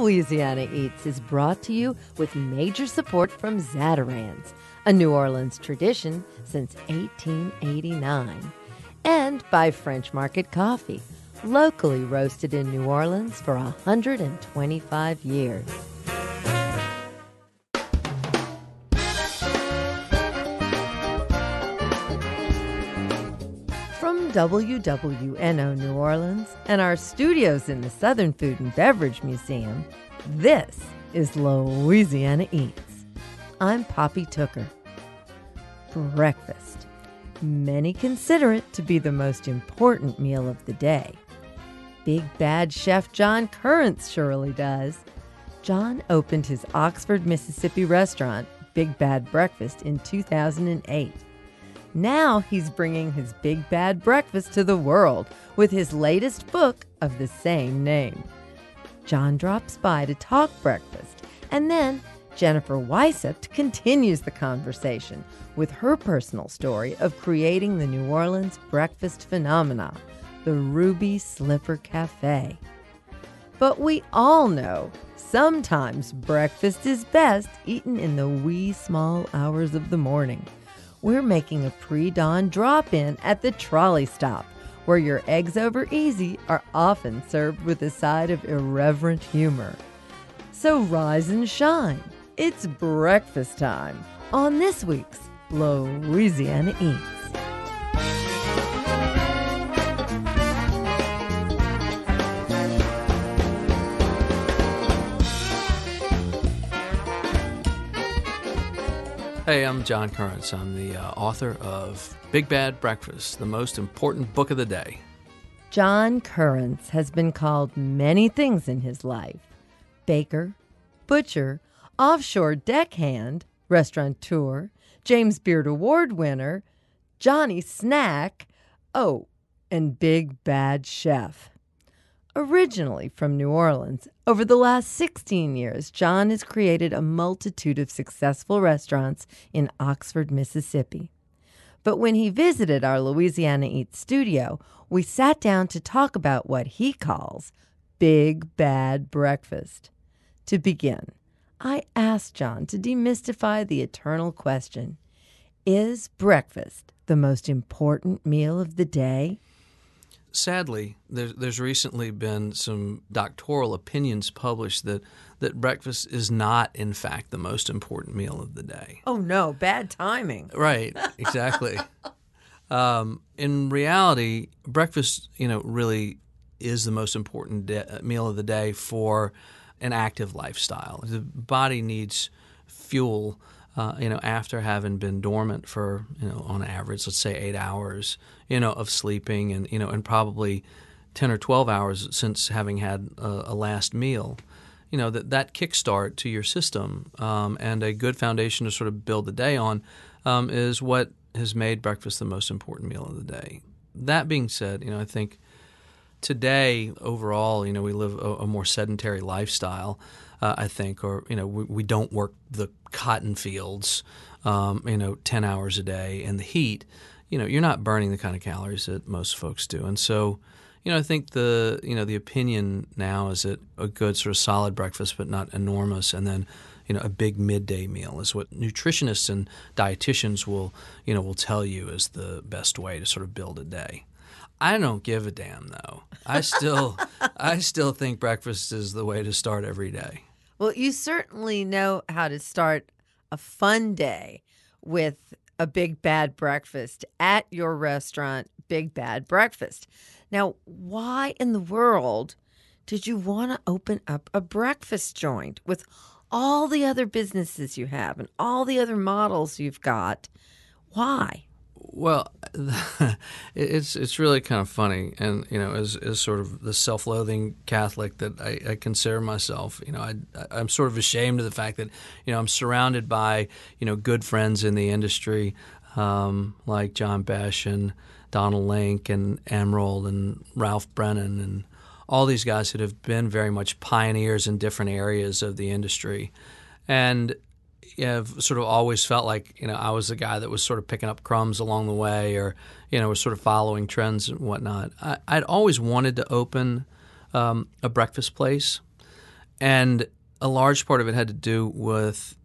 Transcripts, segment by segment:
Louisiana Eats is brought to you with major support from Zatarain's, a New Orleans tradition since 1889, and by French Market Coffee, locally roasted in New Orleans for 125 years. From WWNO New Orleans and our studios in the Southern Food and Beverage Museum, this is Louisiana Eats. I'm Poppy Tooker. Breakfast. Many consider it to be the most important meal of the day. Big Bad Chef John Currence surely does. John opened his Oxford, Mississippi restaurant, Big Bad Breakfast, in 2008. Now he's bringing his Big Bad Breakfast to the world with his latest book of the same name. John drops by to talk breakfast, and then Jennifer Weishaupt continues the conversation with her personal story of creating the New Orleans breakfast phenomena, the Ruby Slipper Cafe. But we all know sometimes breakfast is best eaten in the wee small hours of the morning. We're making a pre-dawn drop-in at the Trolley Stop, where your eggs over easy are often served with a side of irreverent humor. So rise and shine. It's breakfast time on this week's Louisiana Eats. Hey, I'm John Currence. I'm the author of Big Bad Breakfast, the most important book of the day. John Currence has been called many things in his life: baker, butcher, offshore deckhand, restaurateur, James Beard Award winner, Johnny Snack, and Big Bad Chef. Originally from New Orleans, over the last 16 years, John has created a multitude of successful restaurants in Oxford, Mississippi. But when he visited our Louisiana Eats studio, we sat down to talk about what he calls Big Bad Breakfast. To begin, I asked John to demystify the eternal question: is breakfast the most important meal of the day? Sadly, there's recently been some doctoral opinions published that breakfast is not, in fact, the most important meal of the day. Oh, no, bad timing. Right, exactly. In reality, breakfast, really is the most important meal of the day for an active lifestyle. The body needs fuel, after having been dormant for, on average, let's say 8 hours, of sleeping and probably 10 or 12 hours since having had a last meal. That kickstart to your system and a good foundation to sort of build the day on is what has made breakfast the most important meal of the day. That being said, I think today, overall, we live a more sedentary lifestyle, I think, or, we don't work the cotton fields, 10 hours a day in the heat. You're not burning the kind of calories that most folks do. And so, I think the opinion now is that a good sort of solid breakfast, but not enormous, and then, a big midday meal is what nutritionists and dietitians will tell you is the best way to sort of build a day. I don't give a damn, though. I still think breakfast is the way to start every day. Well, you certainly know how to start a fun day with a Big Bad Breakfast at your restaurant, Big Bad Breakfast. Now, why in the world did you want to open up a breakfast joint with all the other businesses you have and all the other models you've got? Why? Well, it's really kind of funny, and as sort of the self-loathing Catholic that I consider myself, I'm sort of ashamed of the fact that I'm surrounded by good friends in the industry, like John Besh and Donald Link and Emerald and Ralph Brennan and all these guys that have been very much pioneers in different areas of the industry, and I've sort of always felt like, I was the guy that was sort of picking up crumbs along the way, or, was sort of following trends and whatnot. I'd always wanted to open a breakfast place, And a large part of it had to do with,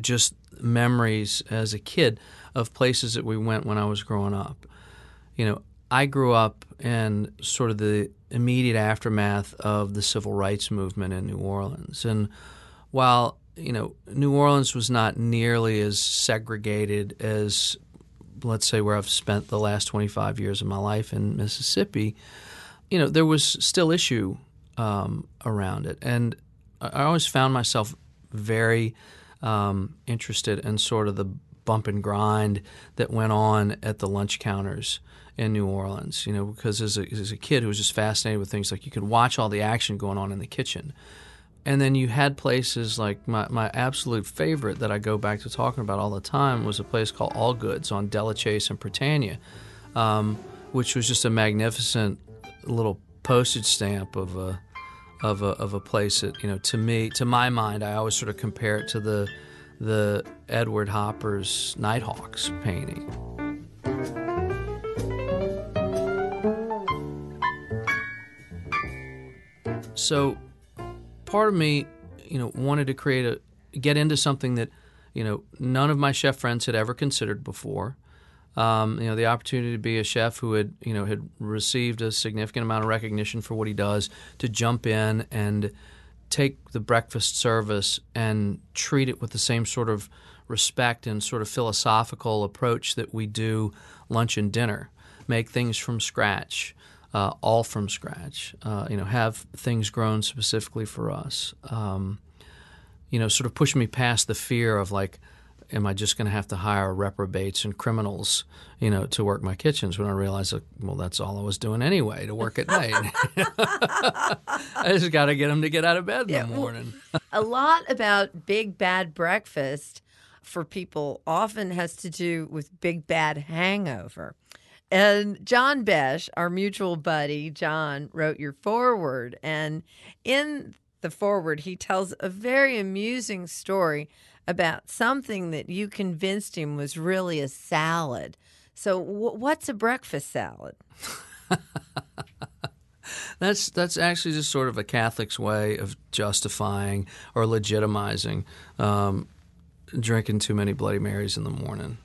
just memories as a kid of places that we went when I was growing up. I grew up in sort of the immediate aftermath of the civil rights movement in New Orleans. And while, New Orleans was not nearly as segregated as, let's say, where I've spent the last 25 years of my life in Mississippi, there was still issue around it. And I always found myself very interested in sort of the bump and grind that went on at the lunch counters in New Orleans, because as a kid who was just fascinated with things like you could watch all the action going on in the kitchen. And then you had places like my absolute favorite that I go back to talking about all the time was a place called All Goods on Delachaise and Britannia, which was just a magnificent little postage stamp of a place that, to my mind, I always sort of compare it to the Edward Hopper's Nighthawks painting. So part of me, wanted to get into something that, none of my chef friends had ever considered before. The opportunity to be a chef who had received a significant amount of recognition for what he does, to jump in and take the breakfast service and treat it with the same sort of respect and sort of philosophical approach that we do lunch and dinner. Make things from scratch. All from scratch, have things grown specifically for us, sort of push me past the fear of like, am I just going to have to hire reprobates and criminals, to work my kitchens, when I realized, well, that's all I was doing anyway, to work at night. I just got to get them to get out of bed in the morning. A lot about big bad breakfast for people often has to do with big bad hangover. And John Besh, our mutual buddy, John, wrote your foreword. And in the foreword, he tells a very amusing story about something that you convinced him was really a salad. So what's a breakfast salad? That's actually just sort of a Catholic's way of justifying or legitimizing drinking too many Bloody Marys in the morning.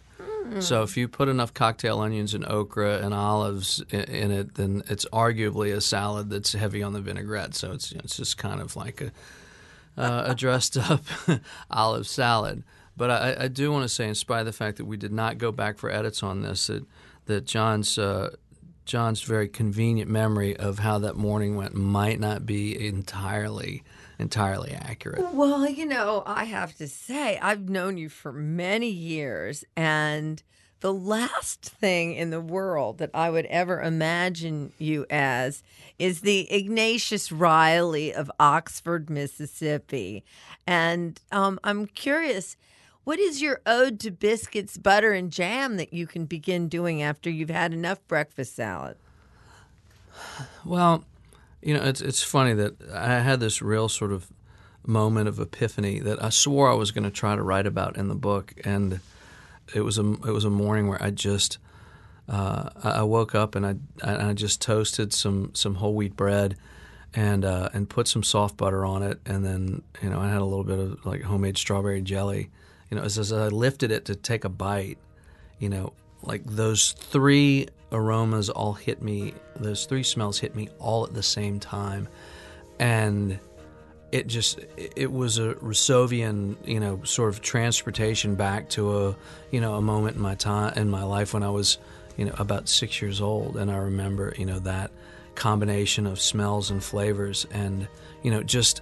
So if you put enough cocktail onions and okra and olives in it, then it's arguably a salad that's heavy on the vinaigrette. So it's just kind of like a dressed up olive salad. But I do want to say, in spite of the fact that we did not go back for edits on this, that John's very convenient memory of how that morning went might not be entirely accurate. Well, I have to say, I've known you for many years, and the last thing in the world that I would ever imagine you as is the Ignatius Riley of Oxford, Mississippi. And I'm curious, what is your ode to biscuits, butter, and jam that you can begin doing after you've had enough breakfast salad? Well, it's funny that I had this real sort of moment of epiphany that I swore I was going to try to write about in the book, and it was a morning where I just I woke up and I just toasted some whole wheat bread and put some soft butter on it, and then I had a little bit of like homemade strawberry jelly. As I lifted it to take a bite, like those three aromas all hit me, those three smells hit me all at the same time. And it was a Rousseauian, sort of transportation back to a moment in my life when I was, about 6 years old. And I remember, that combination of smells and flavors and, just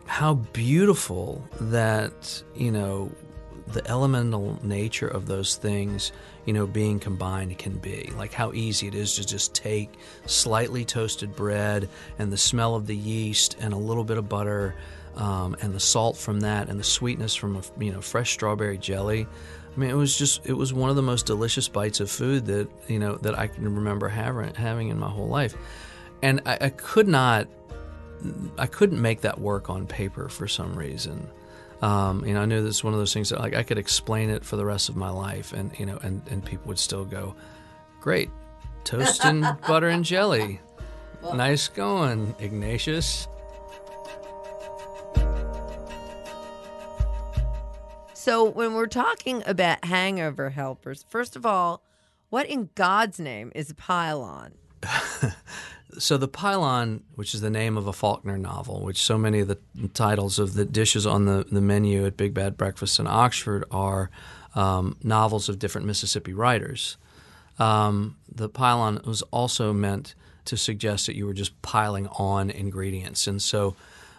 how beautiful that, the elemental nature of those things, being combined can be. Like how easy it is to just take slightly toasted bread and the smell of the yeast and a little bit of butter and the salt from that and the sweetness from fresh strawberry jelly. I mean, it was one of the most delicious bites of food that that I can remember having in my whole life, and I couldn't make that work on paper for some reason. I knew this was one of those things that I could explain it for the rest of my life, and and people would still go, "Great, toast and butter and jelly, nice going, Ignatius." So when we're talking about hangover helpers, first of all, what in God's name is a pylon? So the pylon, which is the name of a Faulkner novel, which so many of the titles of the dishes on the menu at Big Bad Breakfast in Oxford are novels of different Mississippi writers. The pylon was also meant to suggest that you were just piling on ingredients. And so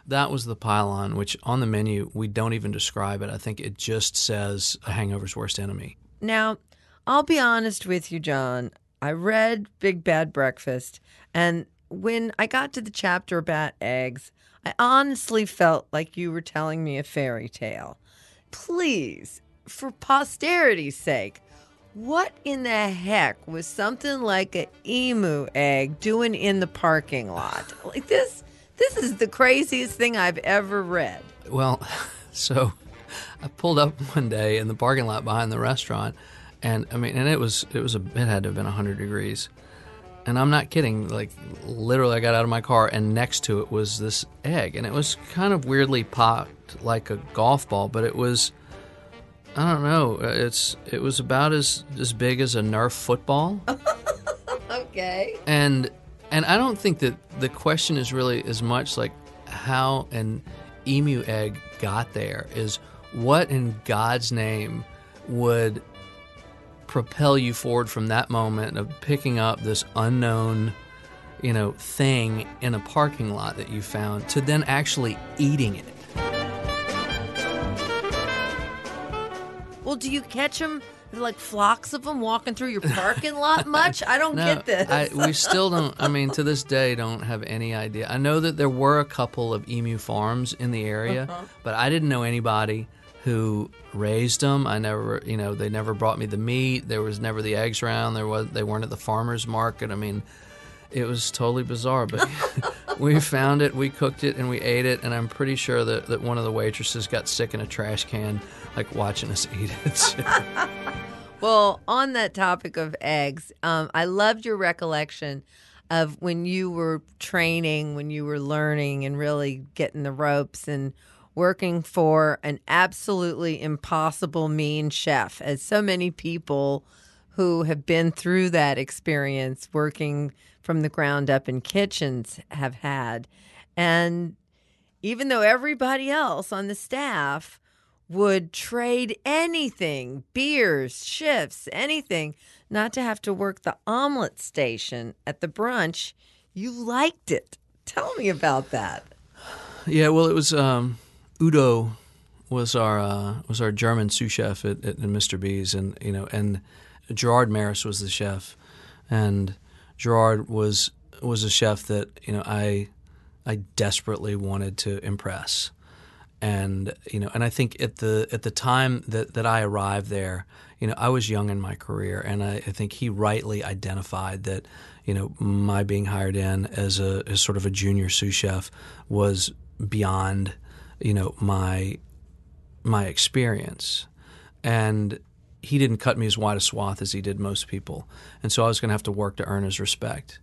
that was the pylon, which on the menu, we don't even describe it. I think it just says a hangover's worst enemy. Now, I'll be honest with you, John. I read Big Bad Breakfast, and when I got to the chapter about eggs, I honestly felt like you were telling me a fairy tale. Please, for posterity's sake, what in the heck was something like an emu egg doing in the parking lot? Like this is the craziest thing I've ever read. Well, so I pulled up one day in the parking lot behind the restaurant, and it had to have been 100 degrees. And I'm not kidding, like literally I got out of my car and next to it was this egg. And it was kind of weirdly popped like a golf ball, but it was, I don't know, it was about as big as a Nerf football. Okay. And I don't think that the question is really as much like how an emu egg got there, is what in God's name would propel you forward from that moment of picking up this unknown, thing in a parking lot that you found to then actually eating it. Well, do you catch them, like flocks of them walking through your parking lot much? I don't get this. We still don't, to this day, don't have any idea. I know that there were a couple of emu farms in the area, but I didn't know anybody who raised them. I never, they never brought me the meat. There was never the eggs around. They weren't at the farmer's market. It was totally bizarre, but we found it, we cooked it, and we ate it, and I'm pretty sure that one of the waitresses got sick in a trash can, like watching us eat it. Well, on that topic of eggs, I loved your recollection of when you were training, when you were learning and really getting the ropes and working for an absolutely impossible mean chef, as so many people who have been through that experience working from the ground up in kitchens have had. And even though everybody else on the staff would trade anything, beers, shifts, anything, not to have to work the omelet station at the brunch, you liked it. Tell me about that. Yeah, well, it was Udo was our German sous chef at Mr. B's, and Gerard Maris was the chef, and Gerard was a chef that I desperately wanted to impress, and I think at the time that I arrived there, I was young in my career, and I think he rightly identified that my being hired in as sort of a junior sous chef was beyond my experience, and he didn't cut me as wide a swath as he did most people, and so I was going to have to work to earn his respect,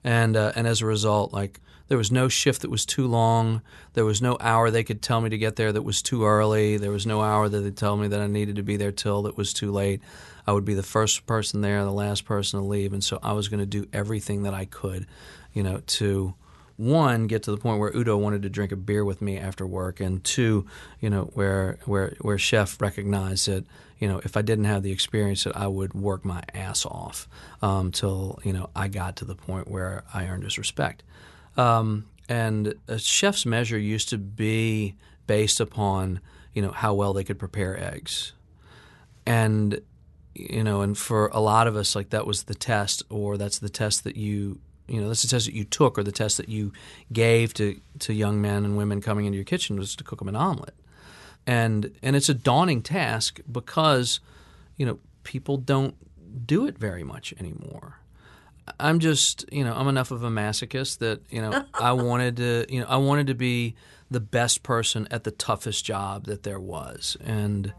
and as a result, like there was no shift that was too long, there was no hour they could tell me to get there that was too early, there was no hour that they'd tell me that I needed to be there till that was too late. I would be the first person there, the last person to leave, and so I was going to do everything that I could, to one, get to the point where Udo wanted to drink a beer with me after work, and two, where Chef recognized that, if I didn't have the experience, that I would work my ass off till, I got to the point where I earned his respect. And a chef's measure used to be based upon, how well they could prepare eggs. And, and for a lot of us, like that was the test, or that's the test that that's the test that you took, or the test that you gave to young men and women coming into your kitchen, was to cook them an omelet. And it's a daunting task because, people don't do it very much anymore. I'm just, I'm enough of a masochist that, I wanted to be the best person at the toughest job that there was. And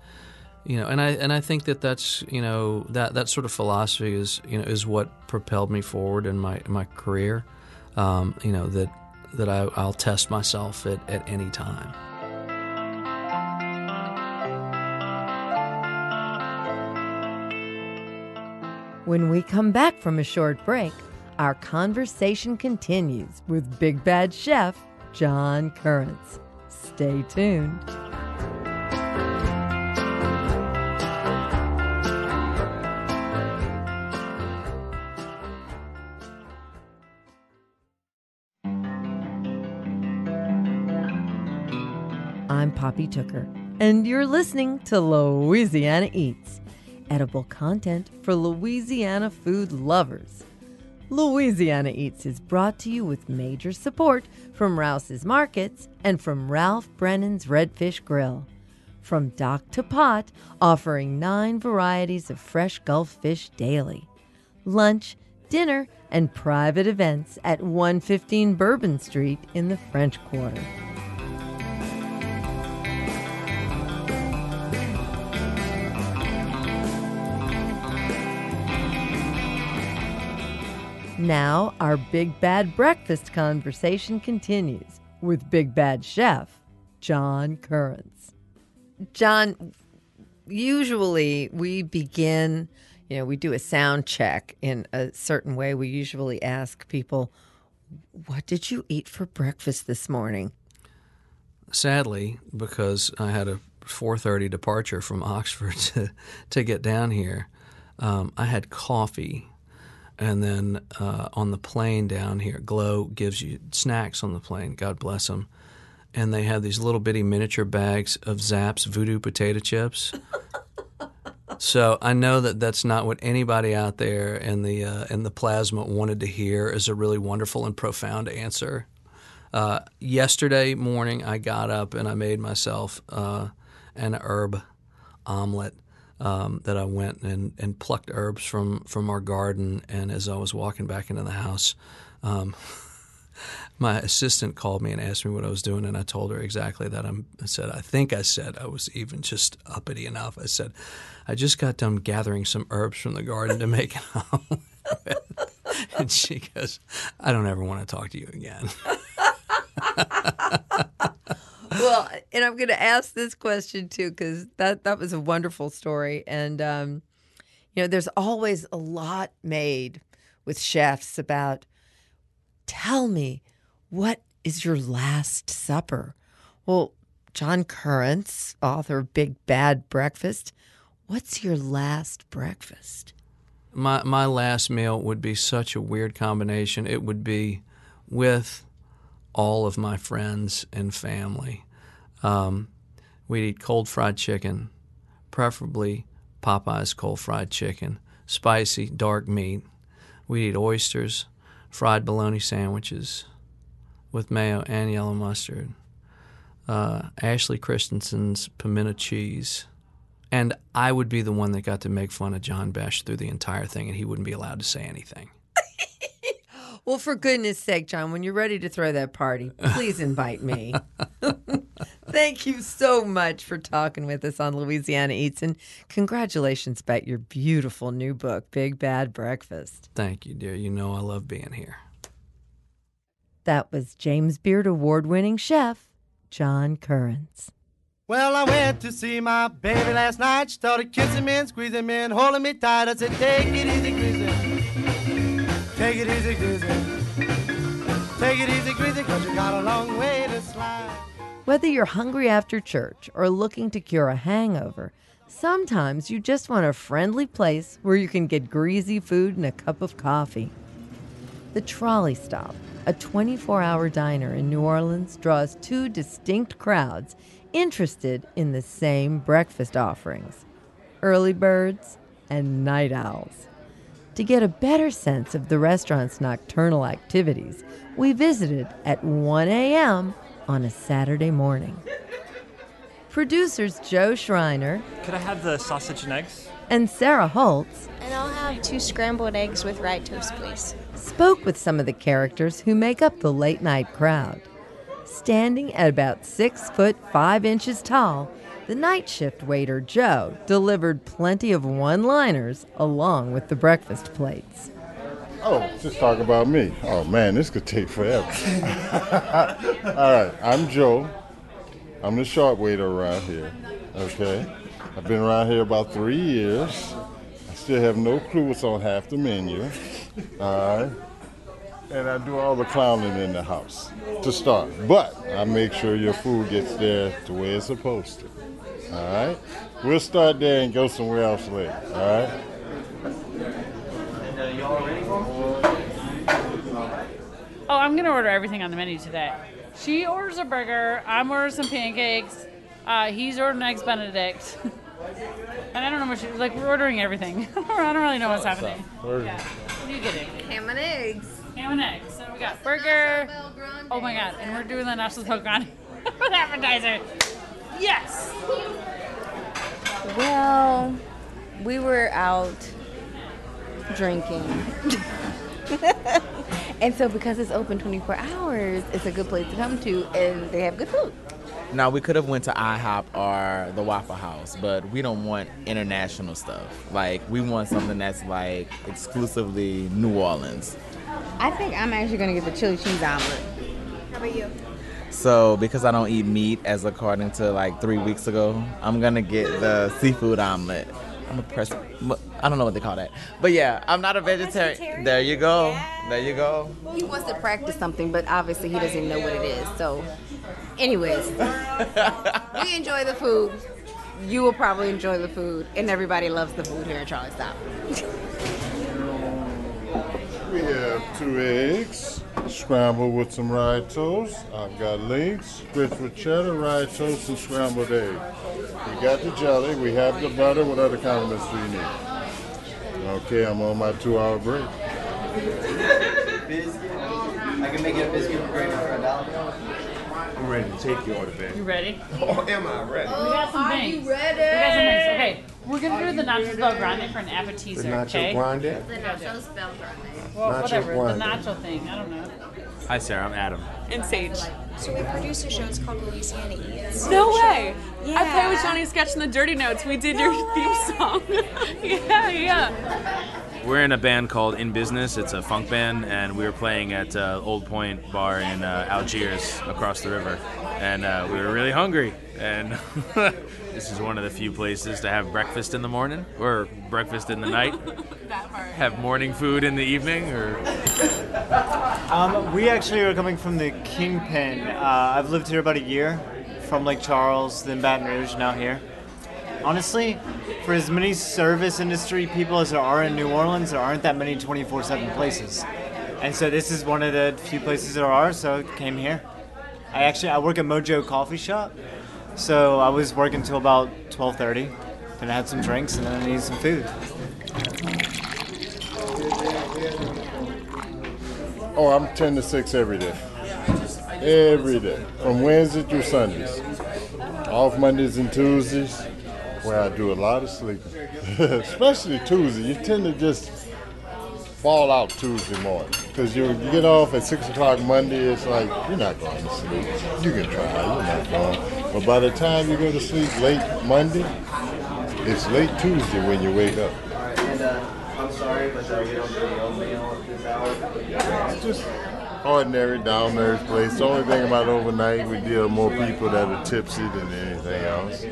and I think that's that sort of philosophy is what propelled me forward in my career. That I'll test myself at any time. When we come back from a short break, our conversation continues with Big Bad Chef John Currence. Stay tuned. I'm Poppy Tooker, and you're listening to Louisiana Eats, edible content for Louisiana food lovers. Louisiana Eats is brought to you with major support from Rouse's Markets and from Ralph Brennan's Redfish Grill. From dock to pot, offering 9 varieties of fresh Gulf fish daily. Lunch, dinner, and private events at 115 Bourbon Street in the French Quarter. Now, our Big Bad Breakfast conversation continues with Big Bad Chef John Currence. John, usually we begin, we do a sound check in a certain way. We usually ask people, what did you eat for breakfast this morning? Sadly, because I had a 4:30 departure from Oxford to get down here, I had coffee. And then on the plane down here, Glow gives you snacks on the plane, God bless them. And they have these little bitty miniature bags of Zapp's Voodoo potato chips. So I know that that's not what anybody out there in the plasma wanted to hear as a really wonderful and profound answer. Yesterday morning, I got up and I made myself an herb omelet. That I went and plucked herbs from our garden, and as I was walking back into the house, my assistant called me and asked me what I was doing, and I told her exactly that. I said I was even just uppity enough. I said, I just got done gathering some herbs from the garden to make an omelet with. And she goes, I don't ever want to talk to you again. Well, and I'm going to ask this question, too, because that was a wonderful story. And, there's always a lot made with chefs about, tell me, what is your last supper? Well, John Currence, author of Big Bad Breakfast, what's your last breakfast? My last meal would be such a weird combination. It would be with all of my friends and family. We'd eat cold fried chicken, preferably Popeye's cold fried chicken, spicy, dark meat. We'd eat oysters, fried bologna sandwiches with mayo and yellow mustard, Ashley Christensen's pimento cheese. And I would be the one that got to make fun of John Besh through the entire thing, and he wouldn't be allowed to say anything. Well, for goodness sake, John, when you're ready to throw that party, please invite me. Thank you so much for talking with us on Louisiana Eats, and congratulations about your beautiful new book, Big Bad Breakfast. Thank you, dear. You know I love being here. That was James Beard Award-winning chef John Currence. Well, I went to see my baby last night. She started kissing me and squeezing me and holding me tight. I said, take it easy, Greasy. Take it easy, Greasy. Take it easy, Greasy, 'cause you got a long way to slide. Whether you're hungry after church or looking to cure a hangover, sometimes you just want a friendly place where you can get greasy food and a cup of coffee. The Trolley Stop, a 24-hour diner in New Orleans, draws 2 distinct crowds interested in the same breakfast offerings: early birds and night owls. To get a better sense of the restaurant's nocturnal activities, we visited at 1 a.m. on a Saturday morning. Producers Joe Schreiner. Could I have the sausage and eggs? And Sarah Holtz. And I'll have 2 scrambled eggs with rye toast, please. Spoke with some of the characters who make up the late night crowd. Standing at about 6 foot 5 inches tall, the night shift waiter Joe delivered plenty of one-liners along with the breakfast plates. Oh, just talk about me. Oh man, this could take forever. All right, I'm Joe. I'm the sharp waiter around here. Okay, I've been around here about 3 years. I still have no clue what's on half the menu. All right. And I do all the clowning in the house to start. But I make sure your food gets there the way it's supposed to. All right? We'll start there and go somewhere else later. All right? And y'all ready for Oh, I'm going to order everything on the menu today. She orders a burger. I'm ordering some pancakes. He's ordering eggs Benedict. And I don't know much. Like, we're ordering everything. I don't really know what's happening. Yeah. What are you getting? Ham and eggs. Ham and eggs. So we got burger. Oh my god. And we're doing the Nachos Bel Grande with appetizer. Yes! Well, we were out drinking. And so because it's open 24 hours, it's a good place to come to, and they have good food. Now, we could have went to IHOP or the Waffle House, but we don't want international stuff. Like, we want something that's, like, exclusively New Orleans. I think I'm actually going to get the chili cheese omelet. How about you? So, because I don't eat meat, as according to, like, 3 weeks ago, I'm going to get the seafood omelet. I'm a press. I don't know what they call that. But, yeah, I'm not a vegetarian. There you go. Yeah. There you go. He wants to practice something, but obviously he doesn't know what it is, so... Anyways, we enjoy the food. You will probably enjoy the food, and everybody loves the food here at Trolley Stop. We have 2 eggs, scrambled with some rye toast. I've got leeks, grits with cheddar, rye toast, and scrambled egg. We got the jelly. We have the butter. What other condiments do you need? Okay, I'm on my 2-hour break. biscuit? I can make it a biscuit with gravy for $1. I'm ready to take your order, babe. You ready? Oh, am I ready? We got some things. You ready? We got some things. Okay, we're gonna do the Nachos Bel Grande for an appetizer. The nacho okay? grande? The Nachos Bel Grande. Well, Nacho whatever. grande. The nacho thing. I don't know. Hi, Sarah. I'm Adam. And Sage. So we produced a show. It's called Louisiana Eats. No way! Yeah. I played with Johnny Sketch in the Dirty Notes. We did your theme song. yeah. We're in a band called In Business. It's a funk band, and we were playing at Old Point Bar in Algiers across the river. And we were really hungry. And this is one of the few places to have breakfast in the morning, or breakfast in the night. Have morning food in the evening, or... We actually are coming from the Kingpin. I've lived here about a year, from Lake Charles, then Baton Rouge, now here. Honestly, for as many service industry people as there are in New Orleans, there aren't that many 24/7 places. And so this is one of the few places there are, so I came here. I work at Mojo Coffee Shop, so I was working till about 12:30. Then I had some drinks, and then I needed some food. Oh, I'm 10 to 6 every day. Every day. From Wednesday through Sundays. Off Mondays and Tuesdays, where I do a lot of sleeping. Especially Tuesday. You tend to just fall out Tuesday morning. Because you get off at 6 o'clock Monday, it's like, you're not going to sleep. You can try, you're not going. But by the time you go to sleep late Monday, it's late Tuesday when you wake up. And I'm sorry, but we don't do the oatmeal at this hour. It's just ordinary, down-earth place. The only thing about overnight, we deal with more people that are tipsy than anything else.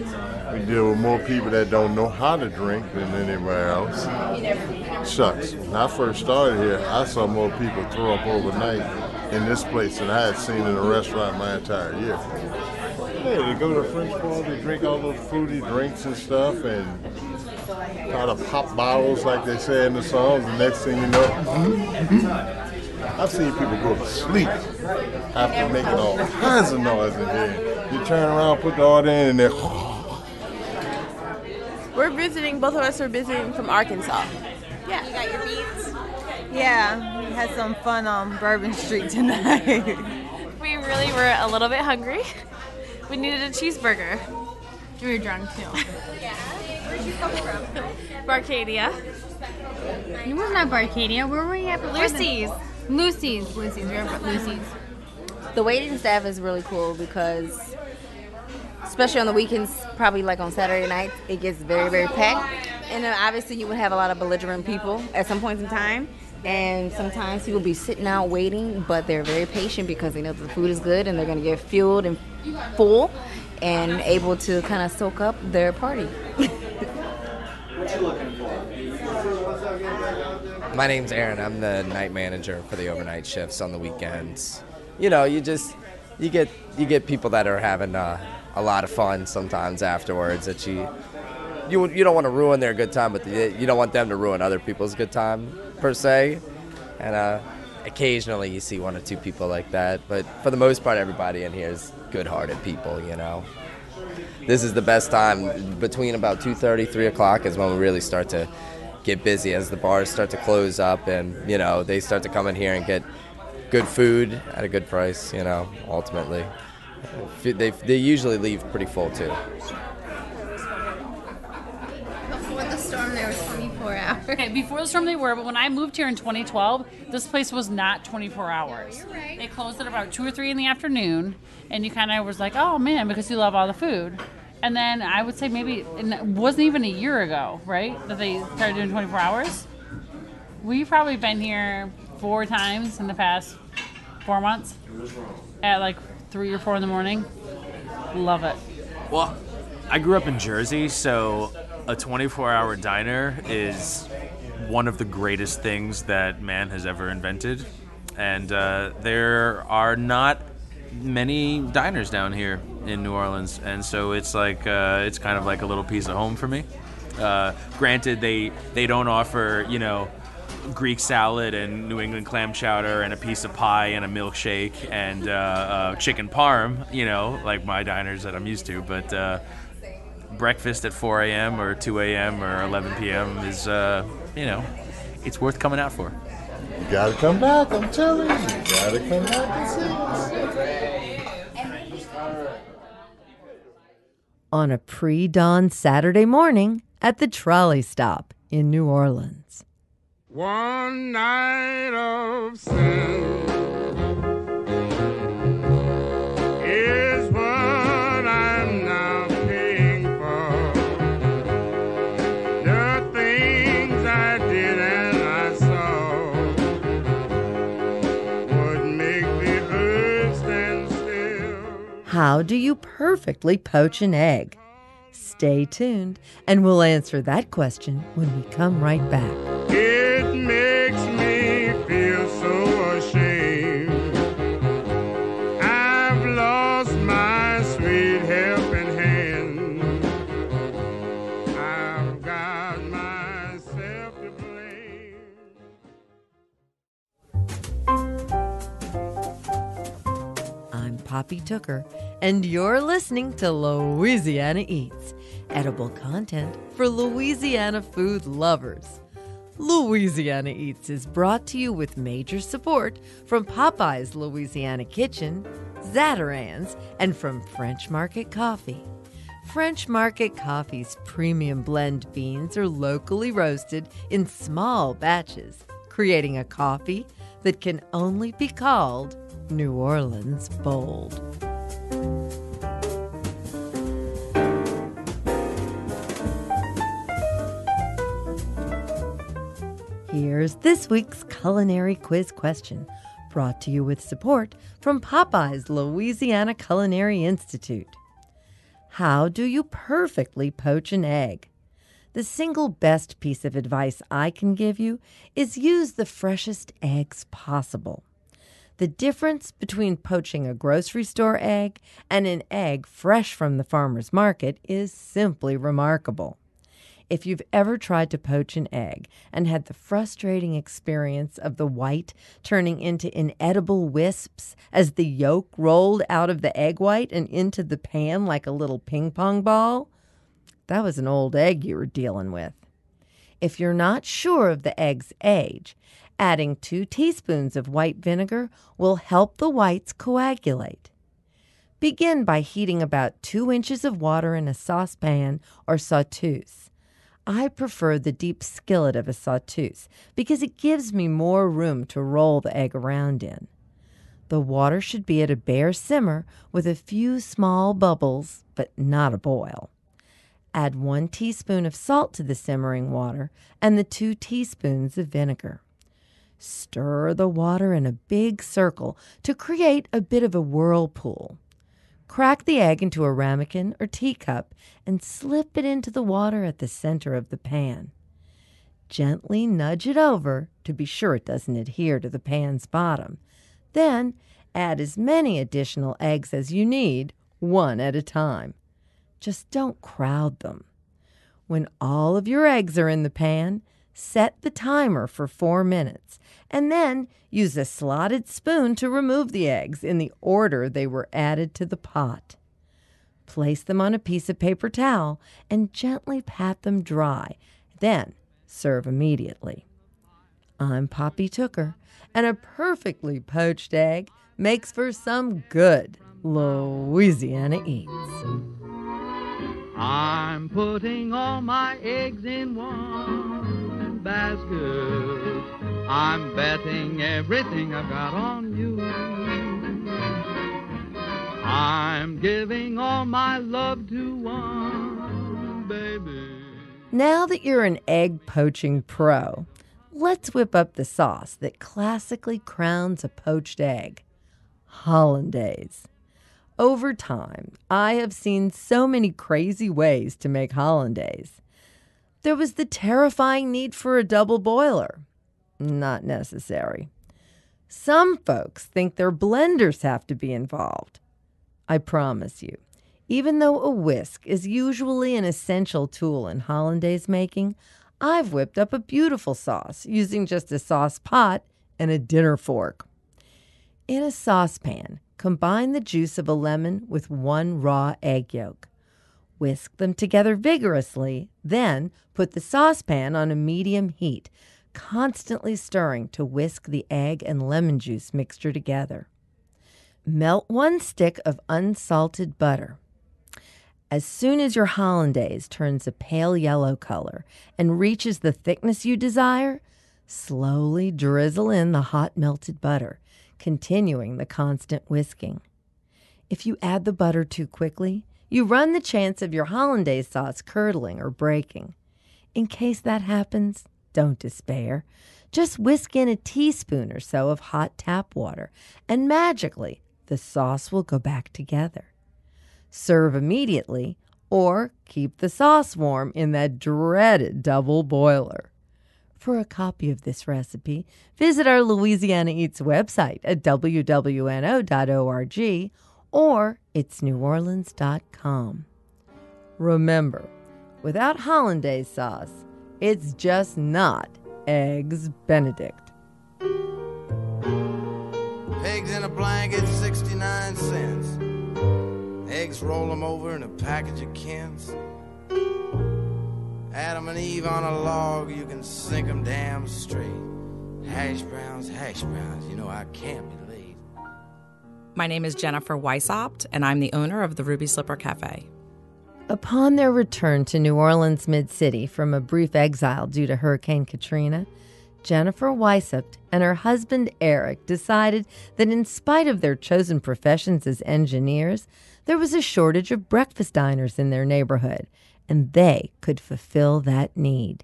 We deal with more people that don't know how to drink than anywhere else. Shucks, when I first started here, I saw more people throw up overnight in this place than I had seen in a restaurant my entire year. Hey, they go to the French bar, they drink all those fruity drinks and stuff, and try to pop bottles like they say in the songs. The next thing you know, I've seen people go to sleep after making all kinds of noise in here. You turn around, put the order in, and they're... We're visiting, both of us are visiting from Arkansas. Yeah. You got your beans? Yeah, we had some fun on Bourbon Street tonight. We really were a little bit hungry. We needed a cheeseburger. We were drunk too. Yeah. Where'd you come from? Barcadia. It was not Barcadia. Where were we at? Lucy's. Lucy's. We were at Lucy's. The waiting staff is really cool because, especially on the weekends, probably like on Saturday nights, it gets very, very packed. And then obviously you would have a lot of belligerent people at some points in time. And sometimes people be sitting out waiting, but they're very patient because they know that the food is good and they're going to get fueled and full and able to kind of soak up their party. What you looking for? My name's Aaron. I'm the night manager for the overnight shifts on the weekends. You know, you get people that are having a lot of fun sometimes afterwards that you don't want to ruin their good time, but you don't want them to ruin other people's good time per se. And occasionally you see one or two people like that, but for the most part, everybody in here is good-hearted people. You know, this is the best time between about 2:30, 3 o'clock is when we really start to get busy as the bars start to close up, and you know they start to come in here and get good food at a good price. You know, ultimately, they usually leave pretty full too. Before the storm, there was 24 hours. Okay, before the storm they were, but when I moved here in 2012, this place was not 24 hours. You're right. They closed at about 2 or 3 in the afternoon, and you kind of was like, oh man, because you love all the food. And then I would say maybe, and it wasn't even a year ago, right, that they started doing 24 hours. We've probably been here 4 times in the past 4 months at like 3 or 4 in the morning. Love it. Well, I grew up in Jersey, so a 24-hour diner is one of the greatest things that man has ever invented. And there are not many diners down here in New Orleans, and so it's like it's kind of like a little piece of home for me. Granted, they don't offer, you know, Greek salad and New England clam chowder and a piece of pie and a milkshake and chicken parm, you know, like my diners that I'm used to, but breakfast at 4 a.m. or 2 a.m. or 11 p.m. is, you know, it's worth coming out for. You gotta come back, I'm telling you. You gotta come back and see us. On a pre-dawn Saturday morning at the Trolley Stop in New Orleans. One night of sin is what I'm now paying for. The things I did and I saw would make the earth stand still. How do you perfectly poach an egg? Stay tuned, and we'll answer that question when we come right back. It makes me feel so ashamed. I've lost my sweet helping hand. I've got myself to blame. I'm Poppy Tooker, and you're listening to Louisiana Eats, edible content for Louisiana food lovers. Louisiana Eats is brought to you with major support from Popeye's Louisiana Kitchen, Zatarain's, and from French Market Coffee. French Market Coffee's premium blend beans are locally roasted in small batches, creating a coffee that can only be called New Orleans bold. Here's this week's culinary quiz question, brought to you with support from Popeye's Louisiana Culinary Institute. How do you perfectly poach an egg? The single best piece of advice I can give you is use the freshest eggs possible. The difference between poaching a grocery store egg and an egg fresh from the farmer's market is simply remarkable. If you've ever tried to poach an egg and had the frustrating experience of the white turning into inedible wisps as the yolk rolled out of the egg white and into the pan like a little ping pong ball, that was an old egg you were dealing with. If you're not sure of the egg's age, adding 2 teaspoons of white vinegar will help the whites coagulate. Begin by heating about 2 inches of water in a saucepan or sauteuse. I prefer the deep skillet of a sauteuse because it gives me more room to roll the egg around in. The water should be at a bare simmer with a few small bubbles, but not a boil. Add 1 teaspoon of salt to the simmering water and the 2 teaspoons of vinegar. Stir the water in a big circle to create a bit of a whirlpool. Crack the egg into a ramekin or teacup and slip it into the water at the center of the pan. Gently nudge it over to be sure it doesn't adhere to the pan's bottom. Then add as many additional eggs as you need, one at a time. Just don't crowd them. When all of your eggs are in the pan, set the timer for 4 minutes, and then use a slotted spoon to remove the eggs in the order they were added to the pot. Place them on a piece of paper towel and gently pat them dry. Then serve immediately. I'm Poppy Tooker, and a perfectly poached egg makes for some good Louisiana Eats. I'm putting all my eggs in one basket. I'm betting everything I've got on you. I'm giving all my love to one baby. Now that you're an egg poaching pro, let's whip up the sauce that classically crowns a poached egg: Hollandaise. Over time, I have seen so many crazy ways to make Hollandaise. There was the terrifying need for a double boiler. Not necessary. Some folks think their blenders have to be involved. I promise you, even though a whisk is usually an essential tool in Hollandaise making, I've whipped up a beautiful sauce using just a sauce pot and a dinner fork. In a saucepan, combine the juice of a lemon with 1 raw egg yolk. Whisk them together vigorously, then put the saucepan on a medium heat, constantly stirring to whisk the egg and lemon juice mixture together. Melt 1 stick of unsalted butter. As soon as your Hollandaise turns a pale yellow color and reaches the thickness you desire, slowly drizzle in the hot melted butter, continuing the constant whisking. If you add the butter too quickly, you run the chance of your Hollandaise sauce curdling or breaking. In case that happens, don't despair. Just whisk in a teaspoon or so of hot tap water, and magically, the sauce will go back together. Serve immediately, or keep the sauce warm in that dreaded double boiler. For a copy of this recipe, visit our Louisiana Eats website at wwno.org or itsneworleans.com. Remember, without Hollandaise sauce, it's just not Eggs Benedict. Eggs in a blanket, 69 cents. Eggs, roll them over in a package of Kents. Adam and Eve on a log, you can sink them damn straight. Hash browns, you know I can't be late. My name is Jennifer Weishaupt, and I'm the owner of the Ruby Slipper Cafe. Upon their return to New Orleans Mid-City from a brief exile due to Hurricane Katrina, Jennifer Weishaupt and her husband Eric decided that in spite of their chosen professions as engineers, there was a shortage of breakfast diners in their neighborhood, and they could fulfill that need.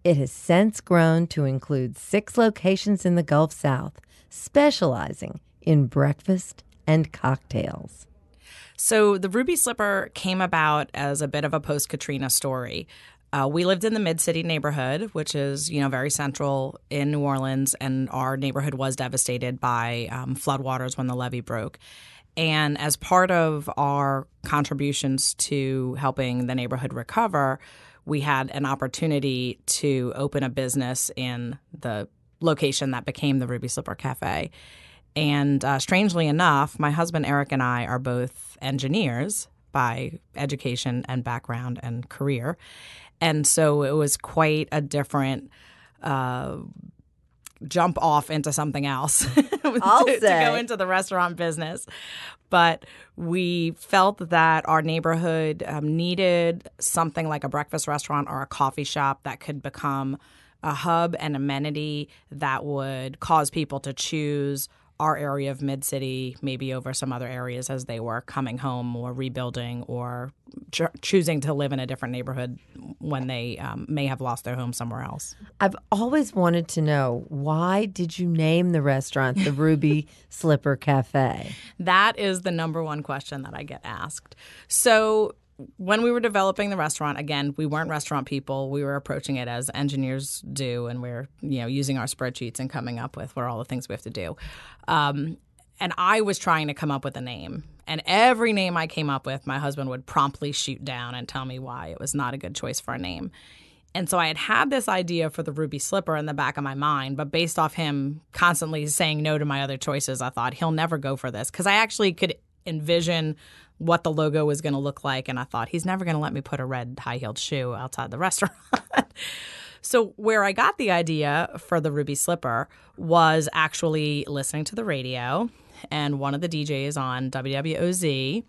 It has since grown to include 6 locations in the Gulf South, specializing in breakfast and cocktails. So the Ruby Slipper came about as a bit of a post-Katrina story. We lived in the Mid-City neighborhood, which is, very central in New Orleans, and our neighborhood was devastated by floodwaters when the levee broke. And as part of our contributions to helping the neighborhood recover, we had an opportunity to open a business in the location that became the Ruby Slipper Cafe. And strangely enough, my husband Eric and I are both engineers by education and background and career. And so it was quite a different jump off into something else to go into the restaurant business. But we felt that our neighborhood needed something like a breakfast restaurant or a coffee shop that could become a hub and amenity that would cause people to choose our area of Mid-City maybe over some other areas as they were coming home or rebuilding or choosing to live in a different neighborhood when they may have lost their home somewhere else. I've always wanted to know, why did you name the restaurant the Ruby Slipper Cafe? That is the number one question that I get asked. So when we were developing the restaurant, again, we weren't restaurant people. We were approaching it as engineers do, and we're using our spreadsheets and coming up with what are all the things we have to do. And I was trying to come up with a name. And every name I came up with, my husband would promptly shoot down and tell me why it was not a good choice for a name. And so I had this idea for the Ruby Slipper in the back of my mind, but based off him constantly saying no to my other choices, I thought he'll never go for this, because I actually could envision what the logo was going to look like, and I thought he's never going to let me put a red high-heeled shoe outside the restaurant. So where I got the idea for the Ruby Slipper was actually listening to the radio, and one of the DJs on WWOZ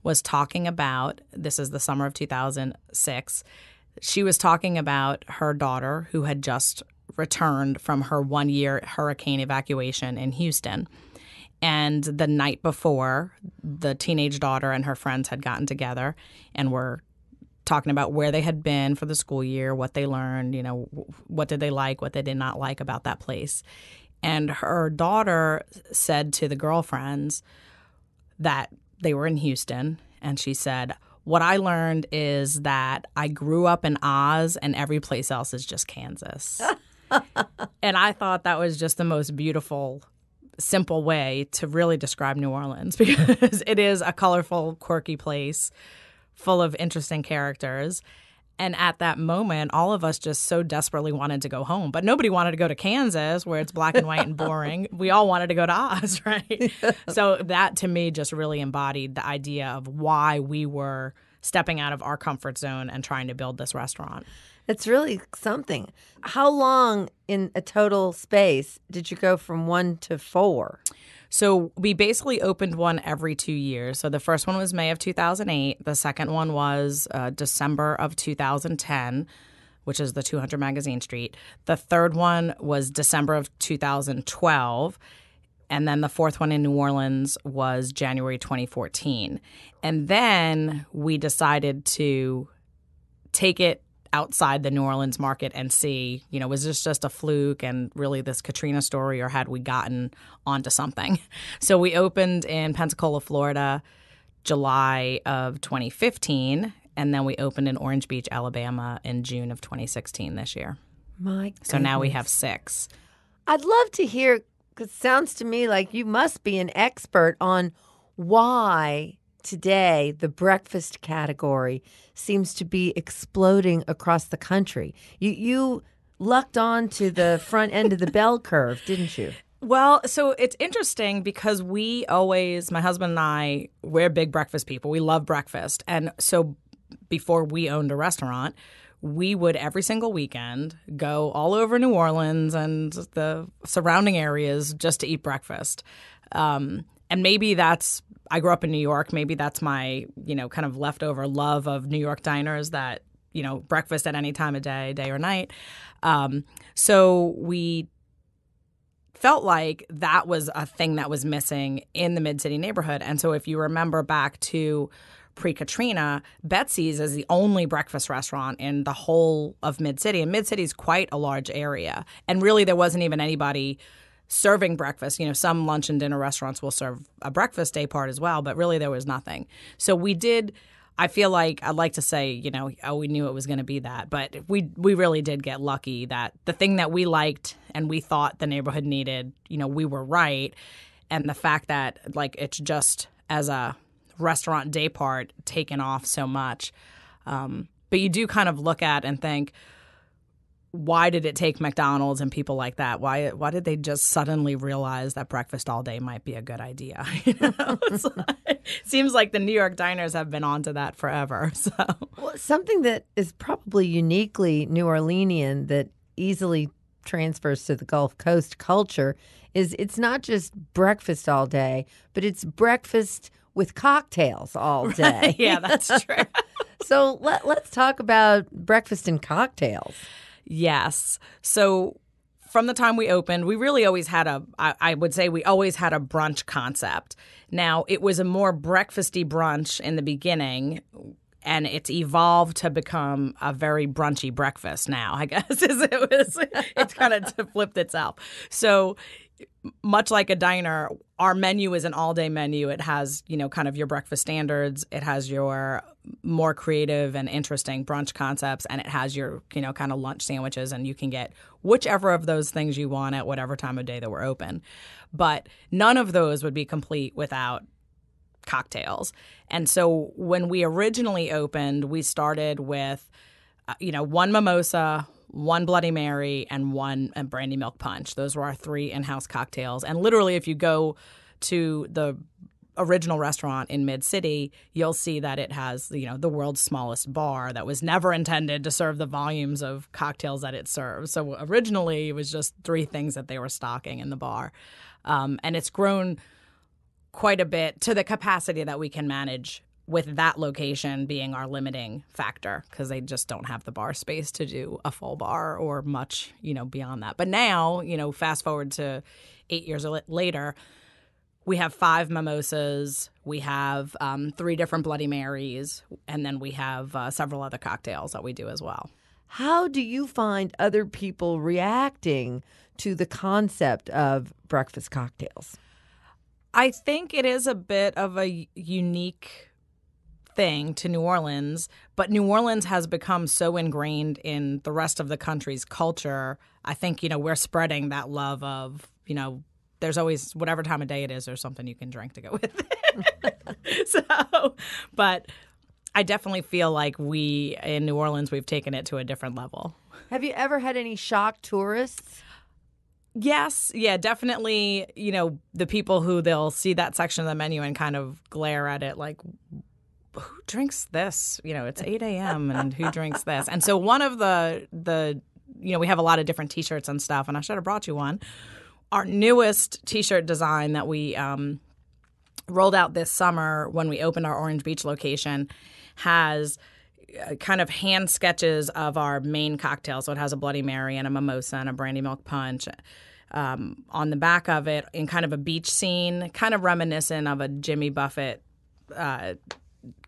was talking about, this is the summer of 2006, she was talking about her daughter who had just returned from her 1-year hurricane evacuation in Houston. And the night before, the teenage daughter and her friends had gotten together and were talking about where they had been for the school year, what they learned, what did they like, what they did not like about that place. And her daughter said to the girlfriends that they were in Houston, and she said, "What I learned is that I grew up in Oz and every place else is just Kansas." And I thought that was just the most beautiful, simple way to really describe New Orleans, because it is a colorful, quirky place full of interesting characters. And at that moment, all of us just so desperately wanted to go home. But nobody wanted to go to Kansas, where it's black and white and boring. We all wanted to go to Oz, right? So that, to me, just really embodied the idea of why we were stepping out of our comfort zone and trying to build this restaurant. It's really something. How long in a total space did you go from 1 to 4? So we basically opened one every 2 years. So the first one was May of 2008. The second one was December of 2010, which is the 200 Magazine Street. The third one was December of 2012. And then the fourth one in New Orleans was January 2014. And then we decided to take it outside the New Orleans market and see, was this just a fluke and really this Katrina story, or had we gotten onto something? So we opened in Pensacola, Florida, July of 2015, and then we opened in Orange Beach, Alabama in June of 2016 this year. My goodness. So now we have 6. I'd love to hear, because it sounds to me like you must be an expert on why today the breakfast category seems to be exploding across the country. You lucked on to the front end of the bell curve, didn't you? Well, so it's interesting because we always, my husband and I, we're big breakfast people. We love breakfast. And so before we owned a restaurant, we would every single weekend go all over New Orleans and the surrounding areas just to eat breakfast. And maybe that's, I grew up in New York. Maybe that's my, kind of leftover love of New York diners, that, breakfast at any time of day or night. So we felt like that was a thing that was missing in the Mid-City neighborhood. And so if you remember back to pre-Katrina, Betsy's is the only breakfast restaurant in the whole of Mid-City. And Mid-City is quite a large area. And really there wasn't even anybody serving breakfast. Some lunch and dinner restaurants will serve a breakfast day part as well, but really there was nothing. So we did, I feel like, I'd like to say, we knew it was going to be that, but we really did get lucky that the thing that we liked and we thought the neighborhood needed, we were right. And the fact that, it's just as a restaurant day part taken off so much. But you do kind of look at and think, why did it take McDonald's and people like that? Why did they just suddenly realize that breakfast all day might be a good idea? Seems like the New York diners have been onto that forever. So, well, something that is probably uniquely New Orleanian that easily transfers to the Gulf Coast culture is it's not just breakfast all day, but it's breakfast with cocktails all day. Right. Yeah, that's true. So let's talk about breakfast and cocktails. Yes. So from the time we opened, we really always had I would say we always had a brunch concept. Now, it was a more breakfasty brunch in the beginning, and it's evolved to become a very brunchy breakfast now, I guess. It's kind of flipped itself. So much like a diner, our menu is an all-day menu. It has, kind of your breakfast standards. It has your more creative and interesting brunch concepts, and it has your, kind of lunch sandwiches, and you can get whichever of those things you want at whatever time of day that we're open. But none of those would be complete without cocktails. And so when we originally opened, we started with, one mimosa, one Bloody Mary, and one brandy milk punch. Those were our 3 in-house cocktails. And literally, if you go to the original restaurant in Mid-City, you'll see that it has, the world's smallest bar that was never intended to serve the volumes of cocktails that it serves. So originally, it was just 3 things that they were stocking in the bar. And it's grown quite a bit to the capacity that we can manage, with that location being our limiting factor, because they just don't have the bar space to do a full bar or much, beyond that. But now, fast forward to 8 years later, we have 5 mimosas, we have 3 different Bloody Marys, and then we have several other cocktails that we do as well. How do you find other people reacting to the concept of breakfast cocktails? I think it is a bit of a unique thing to New Orleans, but New Orleans has become so ingrained in the rest of the country's culture. I think, we're spreading that love of, there's always, whatever time of day it is, there's something you can drink to go with it. But I definitely feel like in New Orleans, we've taken it to a different level. Have you ever had any shock tourists? Yes. Yeah, definitely. The people who they'll see that section of the menu and kind of glare at it like, who drinks this? It's 8 a.m. and who drinks this? And so one of the we have a lot of different T-shirts and stuff, and I should have brought you one. Our newest T-shirt design that we rolled out this summer when we opened our Orange Beach location has kind of hand sketches of our main cocktail. So it has a Bloody Mary and a mimosa and a brandy milk punch on the back of it in kind of a beach scene, kind of reminiscent of a Jimmy Buffett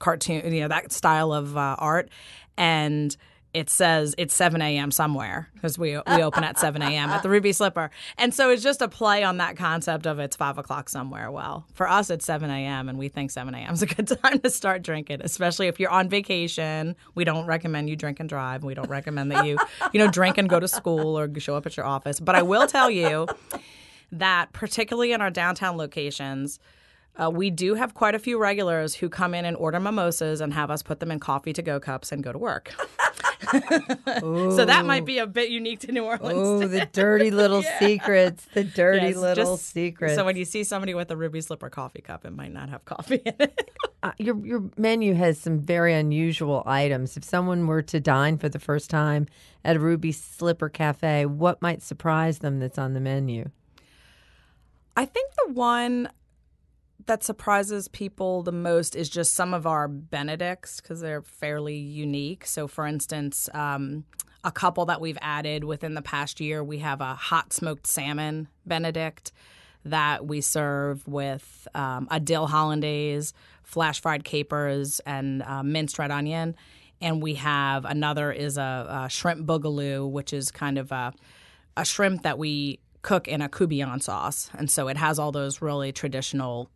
cartoon, that style of art. And it says it's 7 a.m. somewhere, because we open at 7 a.m. at the Ruby Slipper. And so it's just a play on that concept of it's 5 o'clock somewhere. Well, for us, it's 7 a.m. and we think 7 a.m. is a good time to start drinking, especially if you're on vacation. We don't recommend you drink and drive. We don't recommend that you, drink and go to school or show up at your office. But I will tell you that particularly in our downtown locations, we do have quite a few regulars who come in and order mimosas and have us put them in coffee-to-go cups and go to work. So that might be a bit unique to New Orleans. Oh, the dirty little secrets. The dirty little secrets. So when you see somebody with a Ruby Slipper coffee cup, it might not have coffee in it. Your menu has some very unusual items. If someone were to dine for the first time at a Ruby Slipper Cafe, what might surprise them that's on the menu? I think the one that surprises people the most is just some of our Benedicts, because they're fairly unique. So, for instance, a couple that we've added within the past year, we have a hot smoked salmon Benedict that we serve with a dill hollandaise, flash fried capers, and minced red onion. And we have another is a shrimp boogaloo, which is kind of a shrimp that we cook in a coubillon sauce. And so it has all those really traditional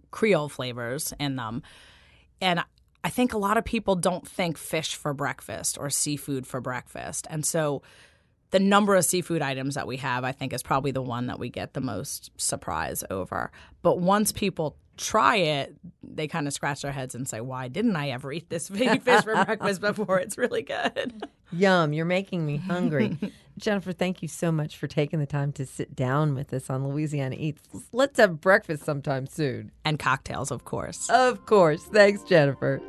Creole flavors in them. And I think a lot of people don't think fish for breakfast or seafood for breakfast. And so the number of seafood items that we have, I think, is probably the one that we get the most surprise over. But once people try it, they kind of scratch their heads and say, why didn't I ever eat this fish for breakfast before? It's really good. Yum, you're making me hungry. Jennifer, thank you so much for taking the time to sit down with us on Louisiana Eats. Let's have breakfast sometime soon. And cocktails, of course. Of course. Thanks, Jennifer.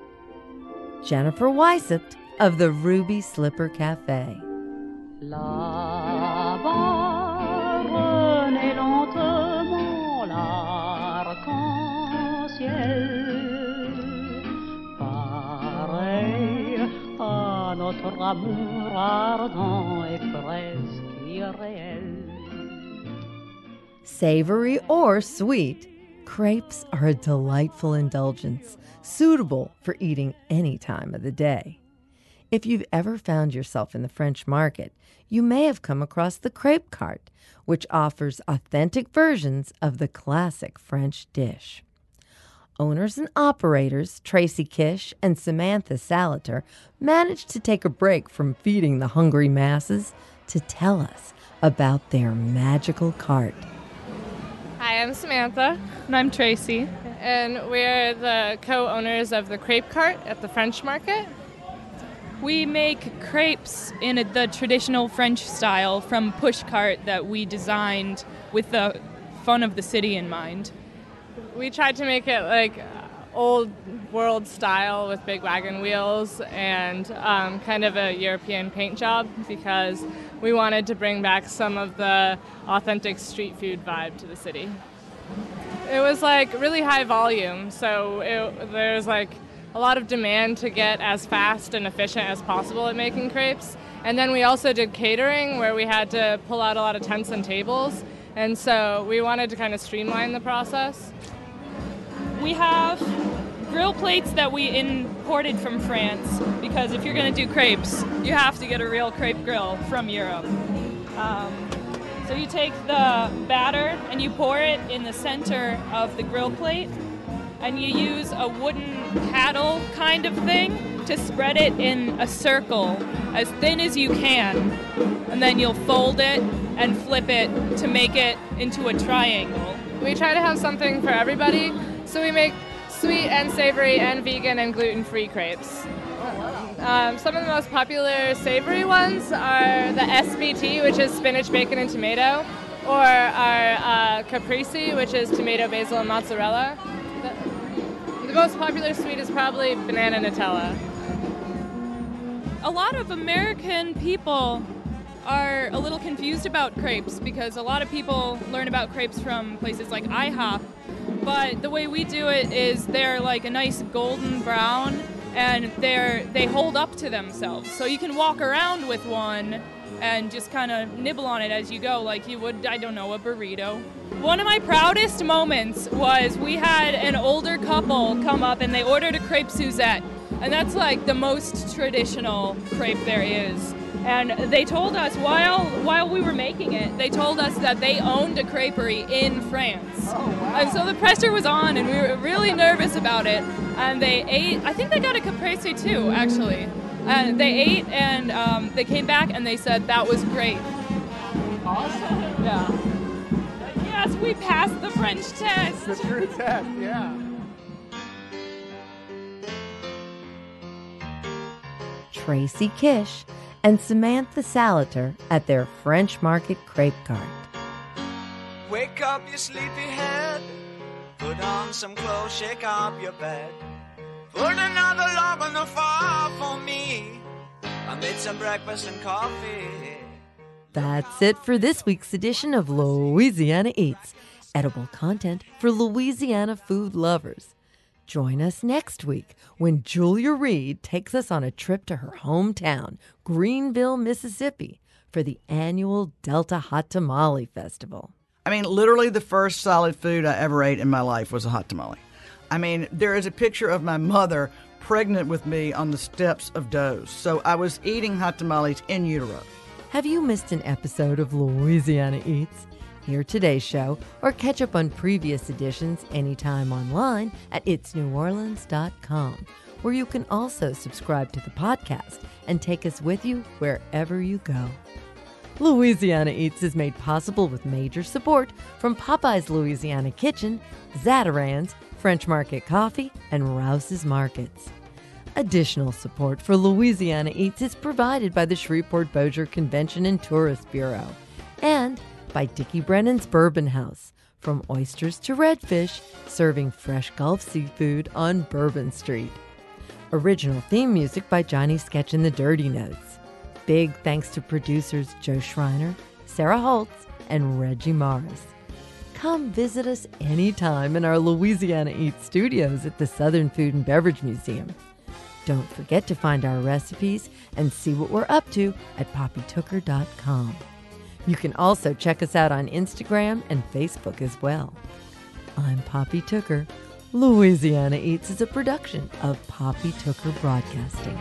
Jennifer Weishaupt of the Ruby Slipper Cafe. Là-bas, renaît lentement l'arc-en-ciel, pareil à notre amour ardent et presque irréel. Savory or sweet, crepes are a delightful indulgence, suitable for eating any time of the day. If you've ever found yourself in the French market, you may have come across the Crepe Cart, which offers authentic versions of the classic French dish. Owners and operators Tracy, Kish, and Samantha Saliter managed to take a break from feeding the hungry masses to tell us about their magical cart. Hi, I'm Samantha. And I'm Tracy. And we're the co-owners of the Crepe Cart at the French Market. We make crepes in the traditional French style from push cart that we designed with the fun of the city in mind. We tried to make it like old world style with big wagon wheels and kind of a European paint job because we wanted to bring back some of the authentic street food vibe to the city. It was like really high volume, so there's like a lot of demand to get as fast and efficient as possible at making crepes. And then we also did catering where we had to pull out a lot of tents and tables. And so we wanted to kind of streamline the process. We have grill plates that we imported from France because if you're going to do crepes, you have to get a real crepe grill from Europe. So you take the batter and you pour it in the center of the grill plate, and you use a wooden paddle kind of thing to spread it in a circle as thin as you can, and then you'll fold it and flip it to make it into a triangle. We try to have something for everybody, so we make sweet and savory and vegan and gluten-free crepes. Some of the most popular savory ones are the SBT, which is spinach, bacon, and tomato, or our caprese, which is tomato, basil, and mozzarella. The most popular sweet is probably banana Nutella. A lot of American people are a little confused about crepes because a lot of people learn about crepes from places like IHOP, but the way we do it is they're like a nice golden brown and they hold up to themselves. So you can walk around with one and just kind of nibble on it as you go like you would, I don't know, a burrito. One of my proudest moments was we had an older couple come up and they ordered a crepe Suzette, and that's like the most traditional crepe there is. And they told us while we were making it, they told us that they owned a creperie in France. Oh, wow. And so the pressure was on and we were really nervous about it. And they ate, I think they got a caprese too, actually. And they ate and they came back and they said that was great. Awesome. Yeah. Yes, we passed the French test. The true test, yeah. Tracy, Kish, and Samantha Saliter at their French Market Crepe Cart. Wake up, you sleepy head. Put on some clothes, shake up your bed. Put another log on the fire for me. I made some breakfast and coffee. That's it for this week's edition of Louisiana Eats, edible content for Louisiana food lovers. Join us next week when Julia Reed takes us on a trip to her hometown, Greenville, Mississippi, for the annual Delta Hot Tamale Festival. I mean, literally the first solid food I ever ate in my life was a hot tamale. I mean, there is a picture of my mother pregnant with me on the steps of Doe's. So I was eating hot tamales in utero. Have you missed an episode of Louisiana Eats? Hear today's show or catch up on previous editions anytime online at itsneworleans.com, where you can also subscribe to the podcast and take us with you wherever you go. Louisiana Eats is made possible with major support from Popeye's Louisiana Kitchen, Zatarain's, French Market Coffee, and Rouse's Markets. Additional support for Louisiana Eats is provided by the Shreveport-Bossier Convention and Tourist Bureau and by Dickie Brennan's Bourbon House, from oysters to redfish, serving fresh Gulf seafood on Bourbon Street. Original theme music by Johnny Sketch and the Dirty Notes. Big thanks to producers Joe Schreiner, Sarah Holtz, and Reggie Morris. Come visit us anytime in our Louisiana Eats studios at the Southern Food and Beverage Museum. Don't forget to find our recipes and see what we're up to at poppytooker.com. You can also check us out on Instagram and Facebook as well. I'm Poppy Tooker. Louisiana Eats is a production of Poppy Tooker Broadcasting.